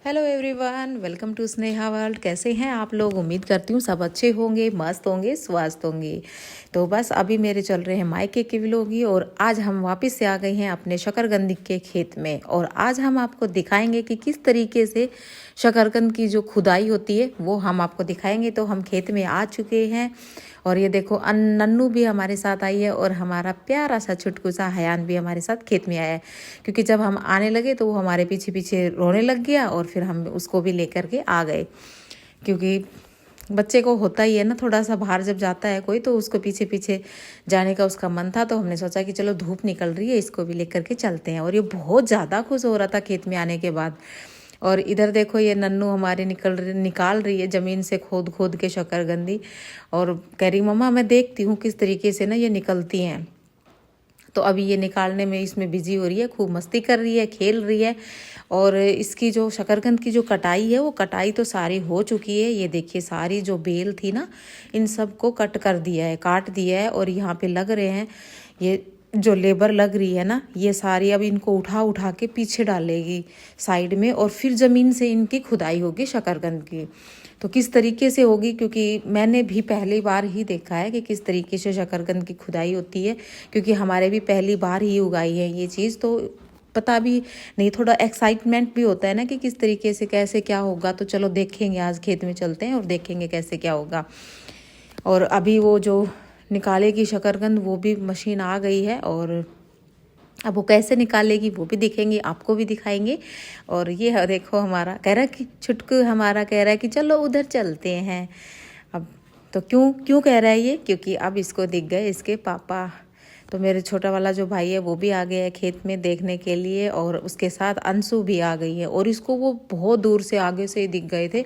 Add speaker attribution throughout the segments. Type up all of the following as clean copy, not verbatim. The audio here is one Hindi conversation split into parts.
Speaker 1: Hello everyone, welcome to Sneha world. कैसे हैं आप लोग? उम्मीद करती हूँ सब अच्छे होंगे, मस्त होंगे, स्वस्थ होंगे। तो बस अभी मेरे चल रहे हैं मायके के व्लॉग और आज हम वापस से आ गए हैं अपने शकरकंद के खेत में। और आज हम आपको दिखाएंगे कि किस तरीके से शकरकंद की जो खुदाई होती है वो हम आपको दिखाएंगे। तो हम खेत में आ चुके हैं और ये देखो नन्नू भी हमारे साथ आई है और हमारा प्यारा सा छुटकू सा हयान भी हमारे साथ खेत में आया है। क्योंकि जब हम आने लगे तो वो हमारे पीछे पीछे रोने लग गया और फिर हम उसको भी लेकर के आ गए। क्योंकि बच्चे को होता ही है ना, थोड़ा सा बाहर जब जाता है कोई तो उसको पीछे पीछे जाने का उसका मन था। तो हमने सोचा कि चलो धूप निकल रही है, इसको भी लेकर के चलते हैं। और ये बहुत ज़्यादा खुश हो रहा था खेत में आने के बाद। और इधर देखो ये नन्नू हमारे निकाल रही है ज़मीन से खोद खोद के शकरकंदी। और कह रही मम्मा मैं देखती हूँ किस तरीके से ना ये निकलती हैं। तो अभी ये निकालने में इसमें बिजी हो रही है, खूब मस्ती कर रही है, खेल रही है। और इसकी जो शकरकंद की जो कटाई है वो कटाई तो सारी हो चुकी है। ये देखिए सारी जो बेल थी ना इन सब को कट कर दिया है, काट दिया है। और यहाँ पे लग रहे हैं ये जो लेबर लग रही है ना, ये सारी अब इनको उठा उठा के पीछे डालेगी साइड में और फिर ज़मीन से इनकी खुदाई होगी शकरकंद की। तो किस तरीके से होगी, क्योंकि मैंने भी पहली बार ही देखा है कि किस तरीके से शकरकंद की खुदाई होती है। क्योंकि हमारे भी पहली बार ही उगाई है ये चीज़, तो पता भी नहीं, थोड़ा एक्साइटमेंट भी होता है ना कि किस तरीके से कैसे क्या होगा। तो चलो देखेंगे, आज खेत में चलते हैं और देखेंगे कैसे क्या होगा। और अभी वो जो निकालेगी शकरकंद वो भी मशीन आ गई है और अब वो कैसे निकालेगी वो भी दिखेंगे, आपको भी दिखाएंगे। और ये देखो हमारा कह रहा है कि छुटकू हमारा कह रहा है कि चलो उधर चलते हैं। अब तो क्यों क्यों कह रहा है ये, क्योंकि अब इसको दिख गए इसके पापा। तो मेरे छोटा वाला जो भाई है वो भी आ गया है खेत में देखने के लिए और उसके साथ अंशु भी आ गई है। और इसको वो बहुत दूर से आगे से ही दिख गए थे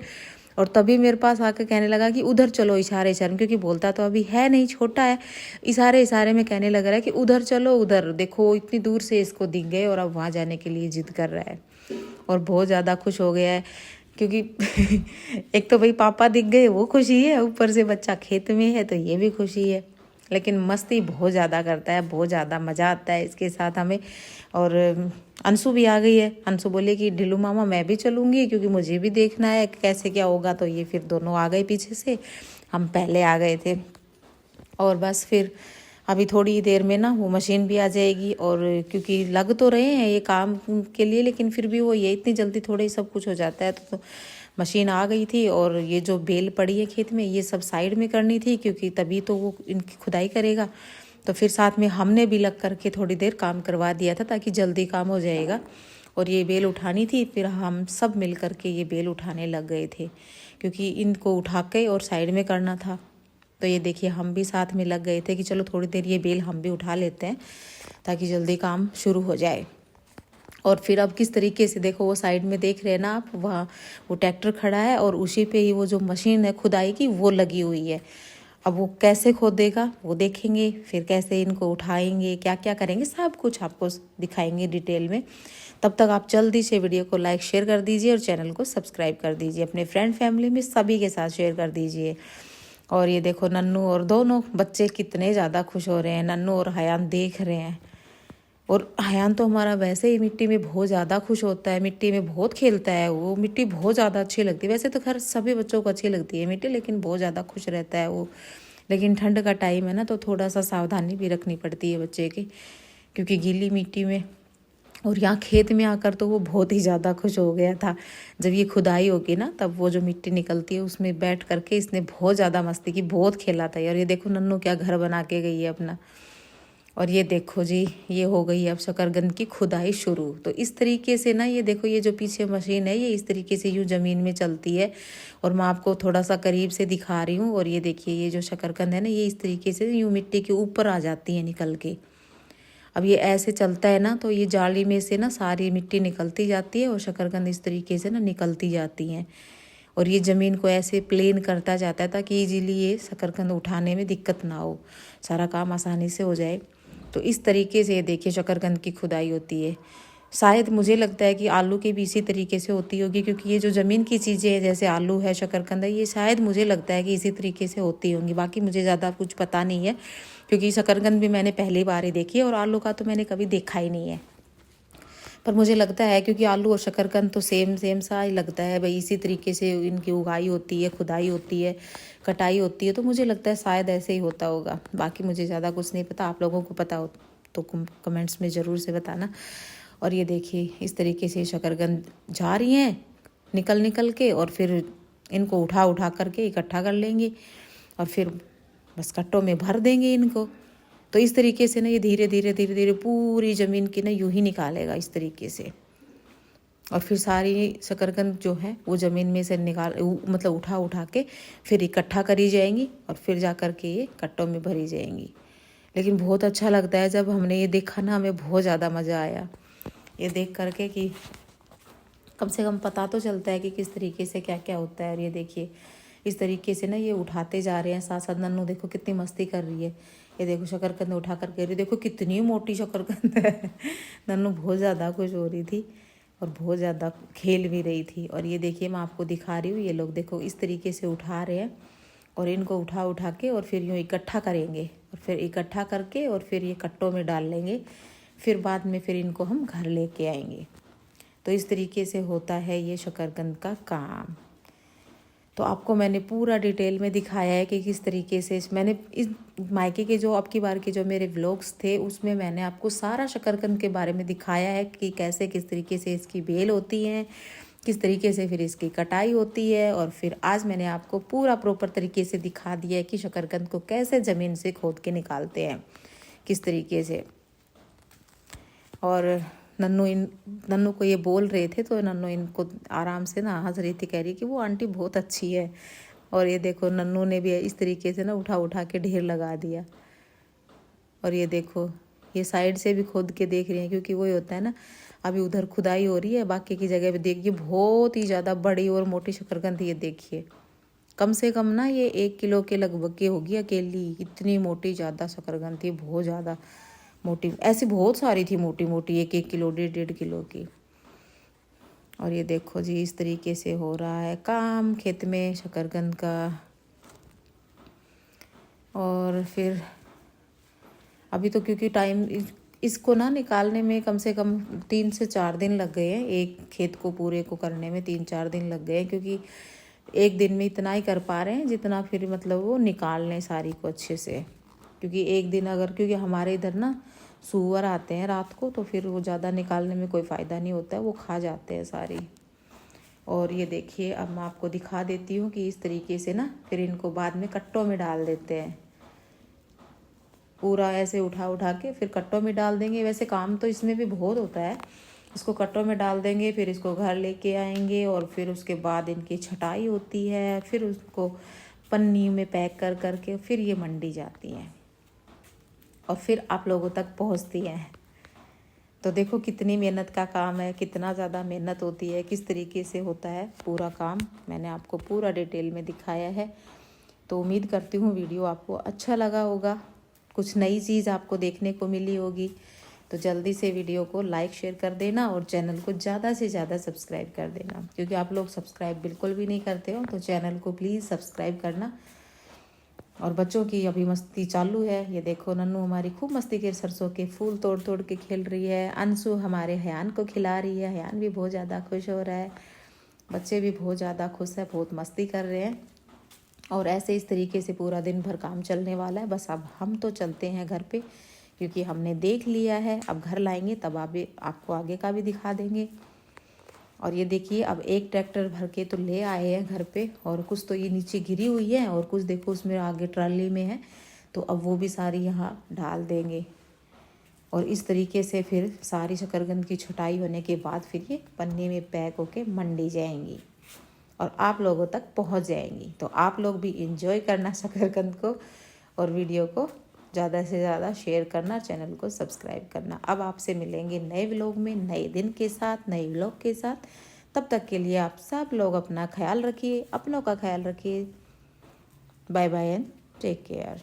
Speaker 1: और तभी मेरे पास आकर कहने लगा कि उधर चलो, इशारे इशारे में, क्योंकि बोलता तो अभी है नहीं, छोटा है। इशारे इशारे में कहने लग रहा है कि उधर चलो, उधर देखो। इतनी दूर से इसको दिख गए और अब वहाँ जाने के लिए जिद कर रहा है और बहुत ज़्यादा खुश हो गया है। क्योंकि एक तो भाई पापा दिख गए वो खुशी है, ऊपर से बच्चा खेत में है तो ये भी खुशी है। लेकिन मस्ती बहुत ज़्यादा करता है, बहुत ज़्यादा मज़ा आता है इसके साथ हमें। और अंशु भी आ गई है। अंशु बोले कि ढिल्लू मामा मैं भी चलूँगी क्योंकि मुझे भी देखना है कैसे क्या होगा। तो ये फिर दोनों आ गए पीछे से, हम पहले आ गए थे। और बस फिर अभी थोड़ी देर में ना वो मशीन भी आ जाएगी। और क्योंकि लग तो रहे हैं ये काम के लिए, लेकिन फिर भी वो ये इतनी जल्दी थोड़ा ही सब कुछ हो जाता है। तो मशीन आ गई थी और ये जो बेल पड़ी है खेत में ये सब साइड में करनी थी, क्योंकि तभी तो वो इनकी खुदाई करेगा। तो फिर साथ में हमने भी लग करके थोड़ी देर काम करवा दिया था ताकि जल्दी काम हो जाएगा। और ये बेल उठानी थी, फिर हम सब मिल करके ये बेल उठाने लग गए थे, क्योंकि इनको उठा के और साइड में करना था। तो ये देखिए हम भी साथ में लग गए थे कि चलो थोड़ी देर ये बेल हम भी उठा लेते हैं ताकि जल्दी काम शुरू हो जाए। और फिर अब किस तरीके से देखो वो साइड में देख रहे हैं ना आप, वहाँ वो ट्रैक्टर खड़ा है और उसी पे ही वो जो मशीन है खुदाई की वो लगी हुई है। अब वो कैसे खोदेगा वो देखेंगे, फिर कैसे इनको उठाएंगे, क्या क्या करेंगे, सब कुछ आपको दिखाएंगे डिटेल में। तब तक आप जल्दी से वीडियो को लाइक शेयर कर दीजिए और चैनल को सब्सक्राइब कर दीजिए, अपने फ्रेंड फैमिली में सभी के साथ शेयर कर दीजिए। और ये देखो नन्नू और दोनों बच्चे कितने ज़्यादा खुश हो रहे हैं, नन्नू और हयान देख रहे हैं। और हयान तो हमारा वैसे ही मिट्टी में बहुत ज़्यादा खुश होता है, मिट्टी में बहुत खेलता है वो, मिट्टी बहुत ज़्यादा अच्छी लगती है। वैसे तो खैर सभी बच्चों को अच्छी लगती है मिट्टी, लेकिन बहुत ज़्यादा खुश रहता है वो। लेकिन ठंड का टाइम है ना तो थोड़ा सा सावधानी भी रखनी पड़ती है बच्चे की, क्योंकि गीली मिट्टी में। और यहाँ खेत में आकर तो वो बहुत ही ज़्यादा खुश हो गया था। जब ये खुदाई होगी ना तब वो जो मिट्टी निकलती है उसमें बैठ करके इसने बहुत ज़्यादा मस्ती की, बहुत खेला था। और ये देखो नन्नू क्या घर बना के गई है अपना। और ये देखो जी ये हो गई अब शकरकंद की खुदाई शुरू। तो इस तरीके से ना ये देखो ये जो पीछे मशीन है ये इस तरीके से यूँ ज़मीन में चलती है। और मैं आपको थोड़ा सा करीब से दिखा रही हूँ। और ये देखिए ये जो शकरकंद है ना ये इस तरीके से यूँ मिट्टी के ऊपर आ जाती है निकल के। अब ये ऐसे चलता है ना तो ये जाली में से ना सारी मिट्टी निकलती जाती है और शकरकंद इस तरीके से ना निकलती जाती हैं। और ये ज़मीन को ऐसे प्लेन करता जाता है ताकि इजीली ये शकरकंद उठाने में दिक्कत ना हो, सारा काम आसानी से हो जाए। तो इस तरीके से देखिए शकरकंद की खुदाई होती है। शायद मुझे लगता है कि आलू की भी इसी तरीके से होती होगी, क्योंकि ये जो ज़मीन की चीज़ें हैं जैसे आलू है, शकरकंद है, ये शायद मुझे लगता है कि इसी तरीके से होती होंगी। बाकी मुझे ज़्यादा कुछ पता नहीं है, क्योंकि शकरकंद भी मैंने पहली बार ही देखी है और आलू का तो मैंने कभी देखा ही नहीं है। पर मुझे लगता है क्योंकि आलू और शकरकंद तो सेम सेम सा ही लगता है भाई, इसी तरीके से इनकी उगाई होती है, खुदाई होती है, कटाई होती है, तो मुझे लगता है शायद ऐसे ही होता होगा। बाकी मुझे ज़्यादा कुछ नहीं पता, आप लोगों को पता हो तो कमेंट्स में ज़रूर से बताना। और ये देखिए इस तरीके से शकरकंद जा रही हैं निकल निकल के, और फिर इनको उठा उठा करके इकट्ठा कर लेंगे और फिर बस कट्टों में भर देंगे इनको। तो इस तरीके से ना ये धीरे धीरे धीरे धीरे पूरी ज़मीन की ना यूं ही निकालेगा इस तरीके से, और फिर सारी शकरकंद जो है वो ज़मीन में से मतलब उठा उठा के फिर इकट्ठा करी जाएंगी और फिर जा कर के ये कट्टों में भरी जाएंगी। लेकिन बहुत अच्छा लगता है जब हमने ये देखा ना, हमें बहुत ज़्यादा मज़ा आया ये देख करके कि कम से कम पता तो चलता है कि किस तरीके से क्या क्या होता है। और ये देखिए इस तरीके से ना ये उठाते जा रहे हैं, साथ साथ नन्नू देखो कितनी मस्ती कर रही है। ये देखो शकरकंद उठा कर के रही, देखो कितनी मोटी शकरकंद है। नन्नू बहुत ज़्यादा खुश हो रही थी और बहुत ज़्यादा खेल भी रही थी। और ये देखिए मैं आपको दिखा रही हूँ, ये लोग देखो इस तरीके से उठा रहे हैं और इनको उठा उठा के और फिर यूँ इकट्ठा करेंगे और फिर इकट्ठा करके और फिर ये कट्टों में डाल लेंगे। फिर बाद में फिर इनको हम घर लेके आएंगे। तो इस तरीके से होता है ये शकरकंद का काम। तो आपको मैंने पूरा डिटेल में दिखाया है कि किस तरीके से मैंने इस मायके के जो अब की बार के जो मेरे व्लॉग्स थे उसमें मैंने आपको सारा शकरकंद के बारे में दिखाया है कि कैसे किस तरीके से इसकी बेल होती है, किस तरीके से फिर इसकी कटाई होती है। और फिर आज मैंने आपको पूरा प्रॉपर तरीके से दिखा दिया है कि शकरकंद को कैसे ज़मीन से खोद के निकालते हैं किस तरीके से। और नन्नू को ये बोल रहे थे तो नन्नू इनको आराम से ना हंस रही थी, कह रही कि वो आंटी बहुत अच्छी है। और ये देखो नन्नू ने भी इस तरीके से ना उठा उठा के ढेर लगा दिया। और ये देखो ये साइड से भी खोद के देख रही हैं, क्योंकि वही होता है ना, अभी उधर खुदाई हो रही है, बाकी की जगह पे देखिए बहुत ही ज़्यादा बड़ी और मोटी शकरकंद। ये देखिए कम से कम ना ये 1 किलो के लगभग की होगी अकेली, इतनी मोटी ज़्यादा शकरकंद थी, बहुत ज़्यादा मोटी। ऐसी बहुत सारी थी मोटी मोटी, 1-1 किलो 1.5 किलो की। और ये देखो जी इस तरीके से हो रहा है काम खेत में शकरकंद का। और फिर अभी तो क्योंकि टाइम इसको ना निकालने में कम से कम 3 से 4 दिन लग गए हैं, एक खेत को पूरे को करने में 3-4 दिन लग गए हैं, क्योंकि एक दिन में इतना ही कर पा रहे हैं जितना फिर मतलब वो निकाल लें सारी को अच्छे से। क्योंकि एक दिन अगर, क्योंकि हमारे इधर ना सूअर आते हैं रात को, तो फिर वो ज़्यादा निकालने में कोई फ़ायदा नहीं होता है, वो खा जाते हैं सारी। और ये देखिए अब मैं आपको दिखा देती हूँ कि इस तरीके से ना फिर इनको बाद में कट्टों में डाल देते हैं, पूरा ऐसे उठा उठा के फिर कट्टों में डाल देंगे। वैसे काम तो इसमें भी बहुत होता है, इसको कट्टों में डाल देंगे, फिर इसको घर लेके आएंगे और फिर उसके बाद इनकी छटाई होती है, फिर उसको पन्नी में पैक कर करके फिर ये मंडी जाती हैं और फिर आप लोगों तक पहुंचती हैं। तो देखो कितनी मेहनत का काम है, कितना ज़्यादा मेहनत होती है, किस तरीके से होता है पूरा काम, मैंने आपको पूरा डिटेल में दिखाया है। तो उम्मीद करती हूँ वीडियो आपको अच्छा लगा होगा, कुछ नई चीज़ आपको देखने को मिली होगी। तो जल्दी से वीडियो को लाइक शेयर कर देना और चैनल को ज़्यादा से ज़्यादा सब्सक्राइब कर देना, क्योंकि आप लोग सब्सक्राइब बिल्कुल भी नहीं करते हो। तो चैनल को प्लीज़ सब्सक्राइब करना। और बच्चों की अभी मस्ती चालू है, ये देखो नन्नू हमारी खूब मस्ती के सरसों के फूल तोड़ तोड़ के खेल रही है। अंशु हमारे हयान को खिला रही है, हयान भी बहुत ज़्यादा खुश हो रहा है, बच्चे भी बहुत ज़्यादा खुश है, बहुत मस्ती कर रहे हैं। और ऐसे इस तरीके से पूरा दिन भर काम चलने वाला है। बस अब हम तो चलते हैं घर पे, क्योंकि हमने देख लिया है, अब घर लाएंगे तब आपको आगे का भी दिखा देंगे। और ये देखिए अब एक ट्रैक्टर भर के तो ले आए हैं घर पे, और कुछ तो ये नीचे गिरी हुई है और कुछ देखो उसमें आगे ट्राली में है, तो अब वो भी सारी यहाँ डाल देंगे। और इस तरीके से फिर सारी शकरकंद की छटाई होने के बाद फिर ये पन्नी में पैक होके मंडी जाएंगी और आप लोगों तक पहुँच जाएंगी। तो आप लोग भी इंजॉय करना शकरकंद को, और वीडियो को ज़्यादा से ज़्यादा शेयर करना, चैनल को सब्सक्राइब करना। अब आपसे मिलेंगे नए व्लॉग में, नए दिन के साथ, नए व्लॉग के साथ। तब तक के लिए आप सब लोग अपना ख्याल रखिए, अपनों का ख्याल रखिए। Bye bye and take care.